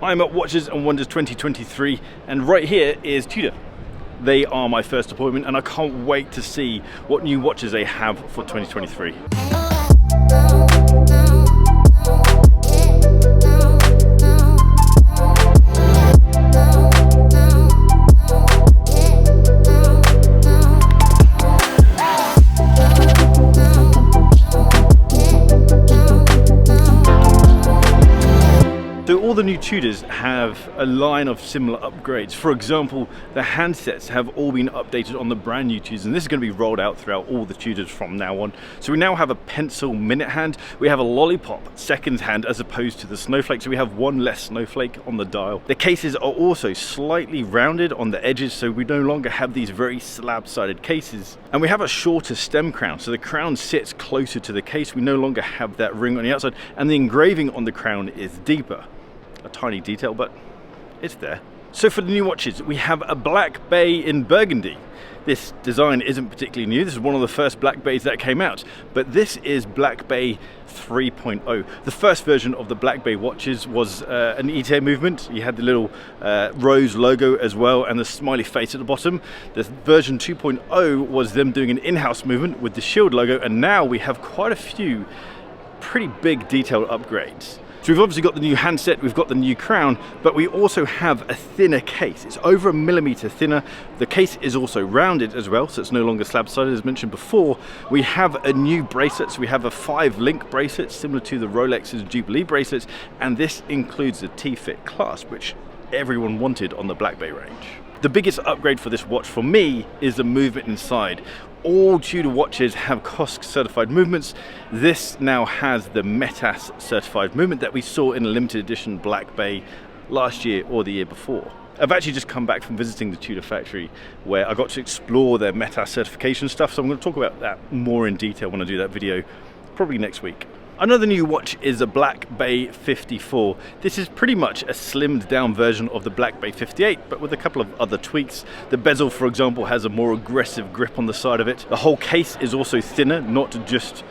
I'm at Watches and Wonders 2023, and right here is Tudor. They are my first appointment, and I can't wait to see what new watches they have for 2023. So all the new Tudors have a line of similar upgrades. For example, the handsets have all been updated on the brand new Tudors, and this is going to be rolled out throughout all the Tudors from now on. So we now have a pencil minute hand, we have a lollipop seconds hand as opposed to the snowflake, so we have one less snowflake on the dial. The cases are also slightly rounded on the edges, so we no longer have these very slab-sided cases. And we have a shorter stem crown, so the crown sits closer to the case. We no longer have that ring on the outside, and the engraving on the crown is deeper. A tiny detail, but it's there. So for the new watches, we have a Black Bay in Burgundy. This design isn't particularly new. This is one of the first Black Bays that came out, but this is Black Bay 3.0. The first version of the Black Bay watches was an ETA movement. You had the little rose logo as well and the smiley face at the bottom. The version 2.0 was them doing an in-house movement with the shield logo, and now we have quite a few pretty big detailed upgrades. So we've obviously got the new handset, we've got the new crown, but we also have a thinner case. It's over a millimeter thinner. The case is also rounded as well, so it's no longer slab-sided as mentioned before. We have a new bracelet, so we have a 5-link bracelet similar to the Rolex's Jubilee bracelets, and this includes the T-Fit clasp, which everyone wanted on the Black Bay range. The biggest upgrade for this watch for me is the movement inside. All Tudor watches have COSC certified movements. This now has the METAS certified movement that we saw in a limited edition Black Bay last year or the year before. I've actually just come back from visiting the Tudor factory where I got to explore their METAS certification stuff, so I'm going to talk about that more in detail when I do that video, probably next week. Another new watch is a Black Bay 54. This is pretty much a slimmed down version of the Black Bay 58, but with a couple of other tweaks. The bezel, for example, has a more aggressive grip on the side of it. The whole case is also thinner, not just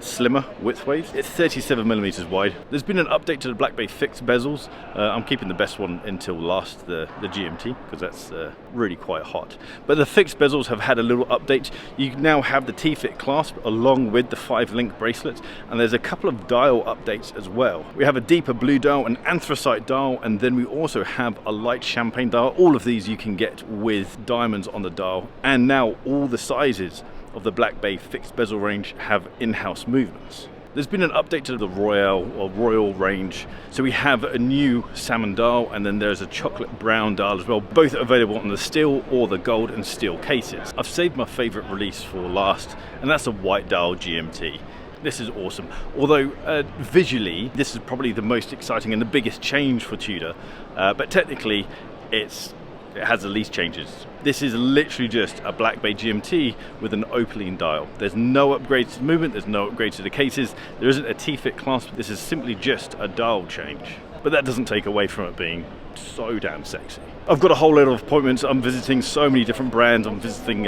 slimmer width-wise. It's 37mm wide. There's been an update to the Black Bay fixed bezels. I'm keeping the best one until last, the GMT, because that's really quite hot. But the fixed bezels have had a little update. You now have the T-Fit clasp along with the 5-link bracelet, and there's a couple of dial updates as well. We have a deeper blue dial, an anthracite dial, and then we also have a light champagne dial. All of these you can get with diamonds on the dial, and now all the sizes of the Black Bay fixed bezel range have in-house movements. There's been an update to the Royal range. So we have a new salmon dial, and then there's a chocolate brown dial as well, both available on the steel or the gold and steel cases. I've saved my favorite release for last, and that's a white dial GMT. This is awesome. Although visually, this is probably the most exciting and the biggest change for Tudor, but technically it has the least changes. This is literally just a Black Bay GMT with an opaline dial. There's no upgrades to the movement, there's no upgrades to the cases, there isn't a T-Fit clasp, this is simply just a dial change. But that doesn't take away from it being so damn sexy. I've got a whole lot of appointments. I'm visiting so many different brands. I'm visiting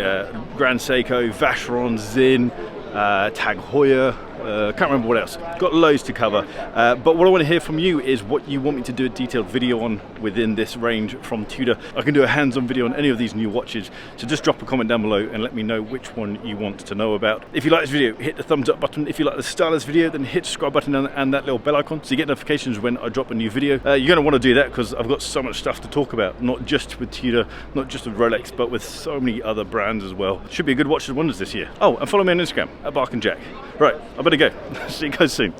Grand Seiko, Vacheron, Zinn, Tag Heuer, can't remember what else. Got loads to cover, but what I want to hear from you is what you want me to do a detailed video on within this range from Tudor. I can do a hands-on video on any of these new watches, so just drop a comment down below and let me know which one you want to know about. If you like this video, hit the thumbs up button. If you like the style of this video, then hit the subscribe button and that little bell icon so you get notifications when I drop a new video. You're going to want to do that because I've got so much stuff to talk about, not just with Tudor, not just with Rolex, but with so many other brands as well. Should be a good Watches and Wonders this year. Oh, and follow me on Instagram at Bark and Jack. Right, I better go. See you guys soon.